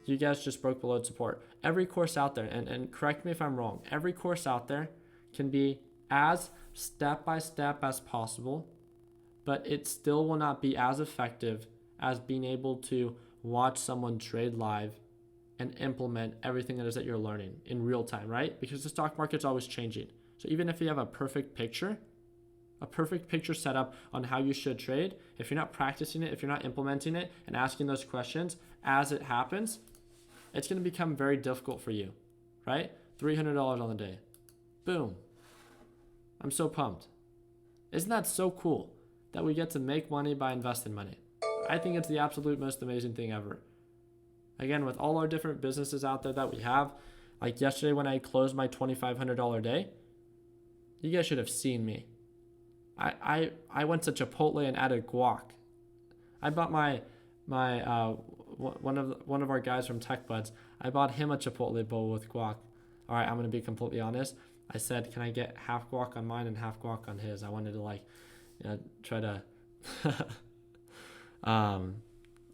You guys just broke below support. Every course out there, and correct me if I'm wrong, every course out there can be as step-by-step as possible, but it still will not be as effective as being able to watch someone trade live and implement everything that is that you're learning in real time, right? Because the stock market's always changing. So even if you have a perfect picture set up on how you should trade, if you're not practicing it, if you're not implementing it and asking those questions as it happens, it's going to become very difficult for you, right? $300 on the day. Boom. I'm so pumped. Isn't that so cool that we get to make money by investing money? I think it's the absolute most amazing thing ever. Again, with all our different businesses out there that we have, like yesterday when I closed my $2,500 day, you guys should have seen me. I went to Chipotle and added guac. I bought one of our guys from Tech Buds. I bought him a Chipotle bowl with guac. All right, I'm gonna be completely honest. I said, can I get half guac on mine and half guac on his? I wanted to try to.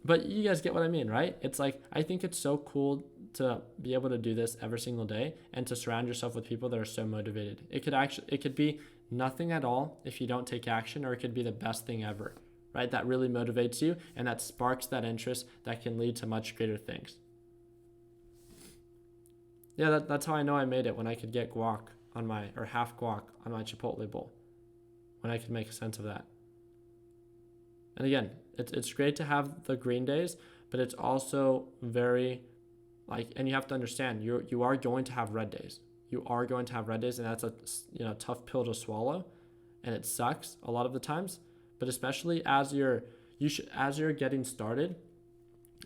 But you guys get what I mean, right? It's like, I think it's so cool to be able to do this every single day and to surround yourself with people that are so motivated. It could be nothing at all if you don't take action, or it could be the best thing ever, right? That really motivates you and that sparks that interest that can lead to much greater things. Yeah, that's how I know I made it, when I could get guac on or half guac on my Chipotle bowl, when I could make sense of that. And again, it's great to have the green days, but it's also very and you have to understand, you are going to have red days. You are going to have red days, and that's a tough pill to swallow, and it sucks a lot of the times. But especially as you're getting started,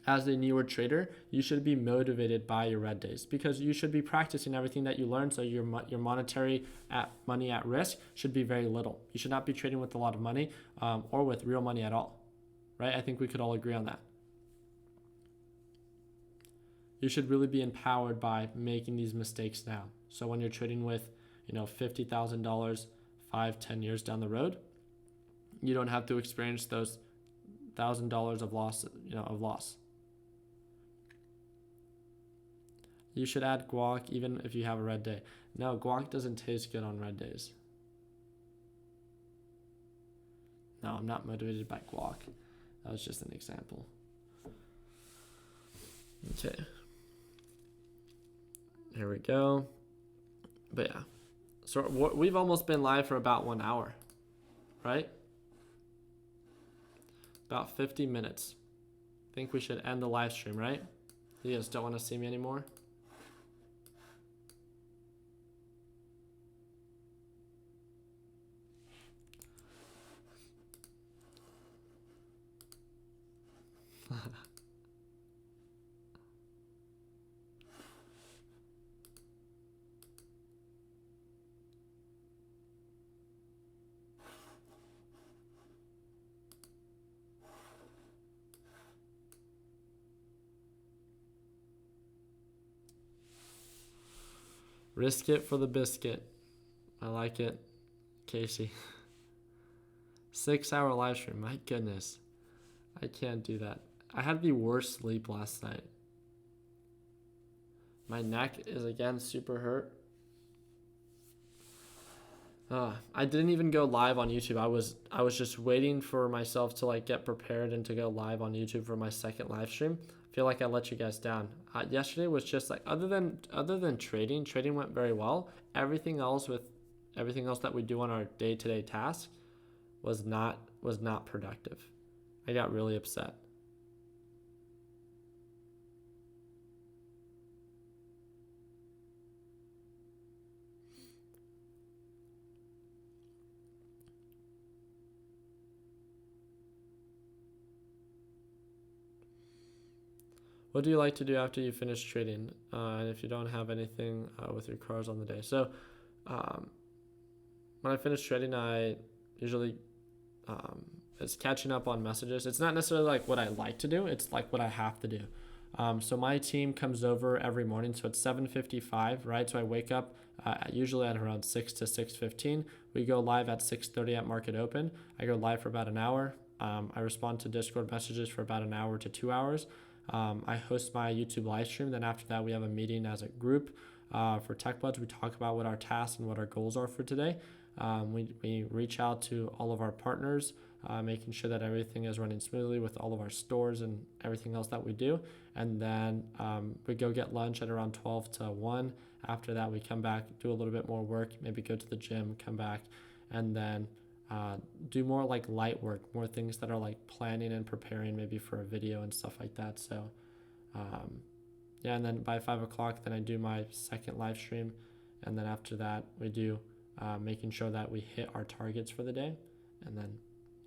as a newer trader, you should be motivated by your red days, because you should be practicing everything that you learn. So your monetary money at risk should be very little. You should not be trading with a lot of money or with real money at all, right? I think we could all agree on that. You should really be empowered by making these mistakes now. So when you're trading with, $50,000, 5, 10 years down the road, you don't have to experience those $1,000 of loss. You should add guac even if you have a red day. No, guac doesn't taste good on red days. No, I'm not motivated by guac. That was just an example. Okay. Here we go. But yeah. So we've almost been live for about 1 hour, right? About 50 minutes. I think we should end the live stream, right? You guys don't want to see me anymore? Risk it for the biscuit. I like it, Casey. 6-hour live stream. My goodness. I can't do that. I had the worst sleep last night. My neck is again super hurt. I didn't even go live on YouTube. I was just waiting for myself to like get prepared and to go live on YouTube for my second live stream. I feel like I let you guys down. Yesterday was just like other than trading went very well. Everything else that we do on our day-to-day tasks was not productive. I got really upset. What do you like to do after you finish trading? And if you don't have anything with your cars on the day. So when I finish trading, I usually it's catching up on messages. It's not necessarily like what I like to do. It's like what I have to do. So my team comes over every morning. So it's 7:55, right? So I wake up usually at around 6 to 6:15. We go live at 6:30 at market open. I go live for about an hour. I respond to Discord messages for about an hour to 2 hours. I host my YouTube live stream. Then after that, we have a meeting as a group for Tech Buds. We talk about what our tasks and what our goals are for today. We reach out to all of our partners, making sure that everything is running smoothly with all of our stores and everything else that we do. And then we go get lunch at around 12 to 1. After that, we come back, do a little bit more work, maybe go to the gym, come back, and then do more like light work, more things that are like planning and preparing maybe for a video and stuff like that. So yeah, and then by 5 o'clock, then I do my second live stream. And then after that, we do making sure that we hit our targets for the day. And then,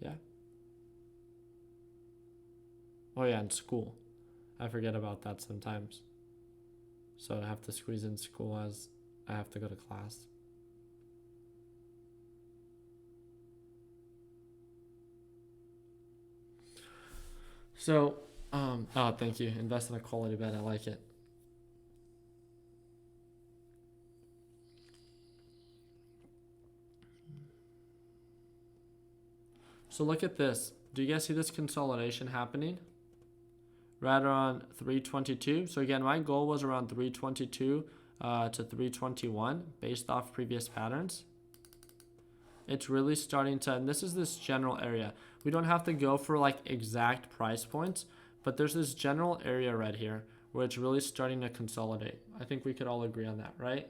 yeah. Oh yeah, and school. I forget about that sometimes. So I have to squeeze in school as I have to go to class. So, oh, thank you. Invest in a quality bed. I like it. So look at this. Do you guys see this consolidation happening? Right around 322. So again, my goal was around 322 to 321 based off previous patterns. It's really starting to, and this is this general area. We don't have to go for like exact price points, but there's this general area right here where it's really starting to consolidate. I think we could all agree on that, right?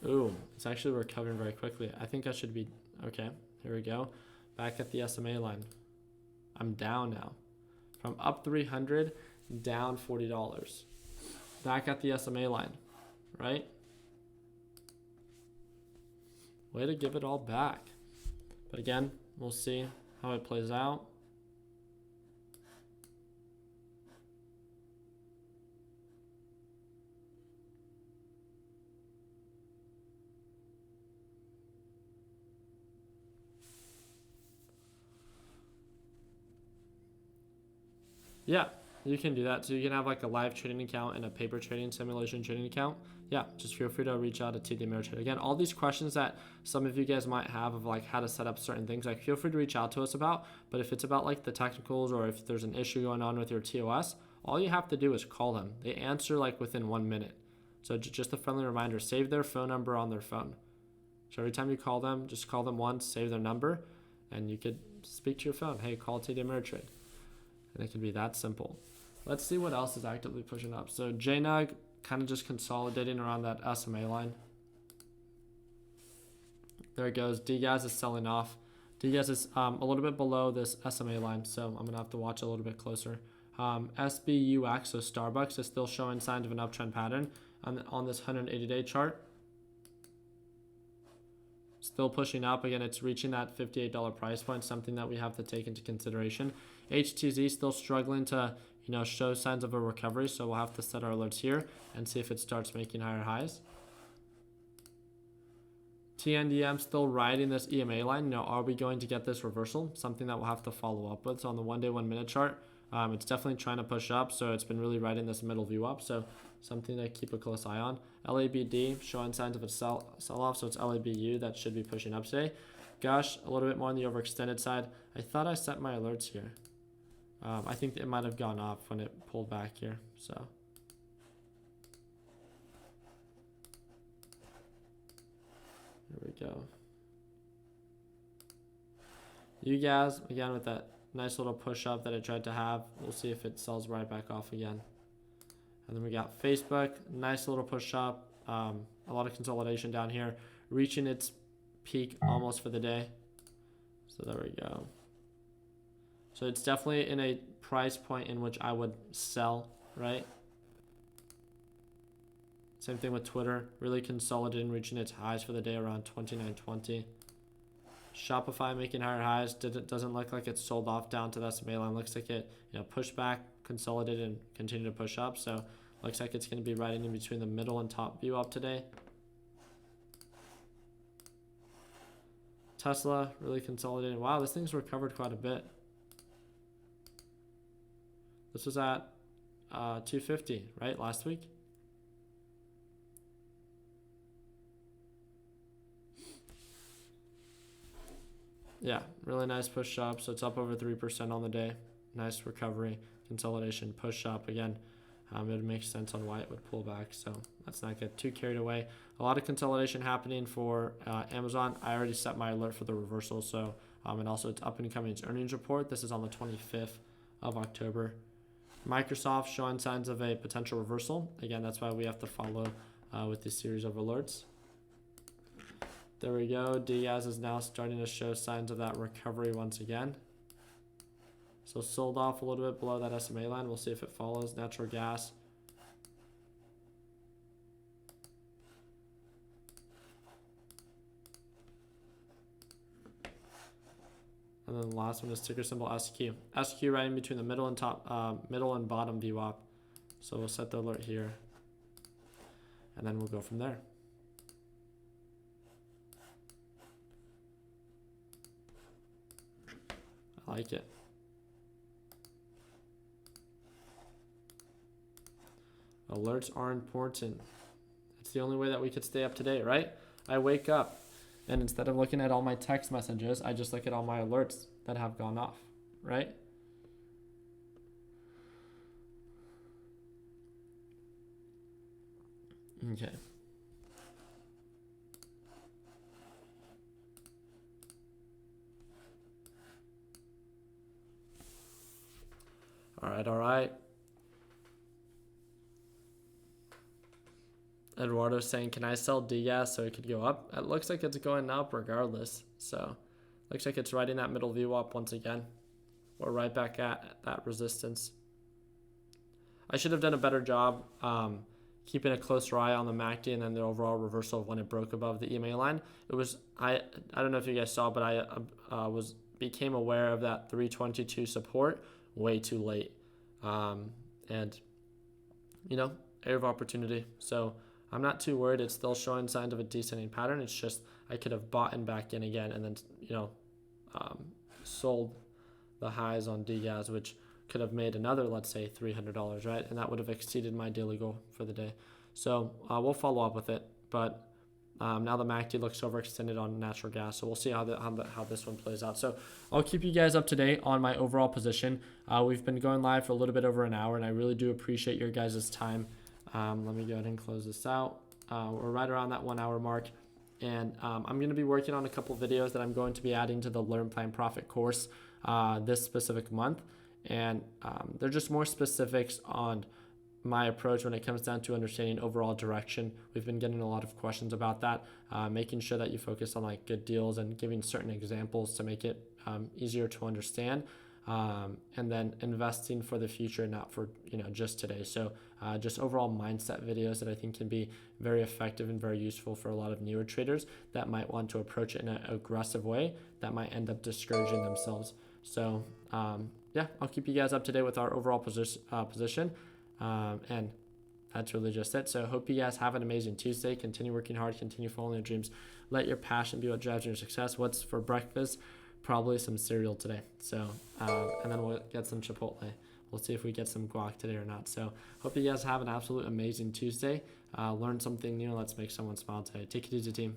Ooh, it's actually recovering very quickly. I think I should be, okay, here we go. Back at the SMA line. I'm down now. From up 300, down $40. Back at the SMA line, right? Way to give it all back. But again, we'll see how it plays out. Yeah, you can do that. So you can have like a live trading account and a paper trading simulation trading account. Yeah, just feel free to reach out to the Ameritrade. Again, all these questions that some of you guys might have of like how to set up certain things, like feel free to reach out to us about. But if it's about like the technicals or if there's an issue going on with your TOS, all you have to do is call them. They answer like within 1 minute. So just a friendly reminder, save their phone number on their phone. So every time you call them, just call them once, save their number, and you could speak to your phone. Hey, call TD Ameritrade. And it can be that simple. Let's see what else is actively pushing up. So JNUG kind of just consolidating around that SMA line. There it goes. DGAS is selling off. DGAS is a little bit below this SMA line, so I'm going to have to watch a little bit closer. SBUX, so Starbucks, is still showing signs of an uptrend pattern on this 180-day chart. Still pushing up. Again, it's reaching that $58 price point, something that we have to take into consideration. HTZ still struggling to, show signs of a recovery. So we'll have to set our alerts here and see if it starts making higher highs. TNDM still riding this EMA line. Are we going to get this reversal? Something that we'll have to follow up with. So on the 1 day, 1 minute chart, it's definitely trying to push up. So it's been really riding this middle view up. So something to keep a close eye on. LABD showing signs of a sell off. So it's LABU that should be pushing up today. Gosh, a little bit more on the overextended side. I thought I set my alerts here. I think it might have gone off when it pulled back here. So there we go. You guys, again, with that nice little push up that I tried to have, we'll see if it sells right back off again. And then we got Facebook, nice little push up, a lot of consolidation down here, reaching its peak almost for the day. So there we go. So it's definitely in a price point in which I would sell, right? Same thing with Twitter, really consolidating, reaching its highs for the day around 29.20. Shopify making higher highs. Doesn't look like it's sold off down to the SMA line. Looks like it pushed back, consolidated, and continued to push up. So looks like it's going to be riding in between the middle and top view up today. Tesla really consolidating. Wow, this thing's recovered quite a bit. This was at 250, right, last week? Yeah, really nice push up. So it's up over 3% on the day. Nice recovery, consolidation, push up again. It would make sense on why it would pull back. So let's not get too carried away. A lot of consolidation happening for Amazon. I already set my alert for the reversal. So and also it's up and coming earnings report. This is on the 25th of October. Microsoft showing signs of a potential reversal. Again, that's why we have to follow with this series of alerts. There we go. Diaz is now starting to show signs of that recovery once again. So sold off a little bit below that SMA line. We'll see if it follows. Natural gas. And then the last one is ticker symbol SQ. SQ right in between the middle and top, middle and bottom VWAP. So we'll set the alert here, and then we'll go from there. I like it. Alerts are important. It's the only way that we could stay up to date, right? I wake up, and instead of looking at all my text messages, I just look at all my alerts that have gone off, right? Okay. All right. Eduardo's saying, can I sell DGAS so it could go up? It looks like it's going up regardless. So looks like it's riding that middle VWAP once again. We're right back at that resistance. I should have done a better job keeping a closer eye on the MACD and then the overall reversal of when it broke above the EMA line. It was, I don't know if you guys saw, but I became aware of that 322 support way too late. And, area of opportunity. So I'm not too worried. It's still showing signs of a descending pattern. It's just I could have bought and back in again and then, sold the highs on DGAS, which could have made another, let's say, $300, right? And that would have exceeded my daily goal for the day. So we'll follow up with it. But now the MACD looks overextended on natural gas. So we'll see how this one plays out. So I'll keep you guys up to date on my overall position. We've been going live for a little bit over an hour, and I really do appreciate your guys' time. Let me go ahead and close this out. We're right around that 1 hour mark. And I'm going to be working on a couple videos that I'm going to be adding to the Learn, Plan, Profit course this specific month. And they're just more specifics on my approach when it comes down to understanding overall direction. We've been getting a lot of questions about that, making sure that you focus on like good deals and giving certain examples to make it easier to understand. And then investing for the future, not for just today. So just overall mindset videos that I think can be very effective and very useful for a lot of newer traders that might want to approach it in an aggressive way that might end up discouraging themselves. So yeah, I'll keep you guys up to date with our overall position. And that's really just it. So hope you guys have an amazing Tuesday. Continue working hard, continue following your dreams. Let your passion be what drives your success. What's for breakfast? Probably some cereal today. So, and then we'll get some Chipotle. We'll see if we get some guac today or not. So hope you guys have an absolute amazing Tuesday. Learn something new. Let's make someone smile today. Take it easy, team.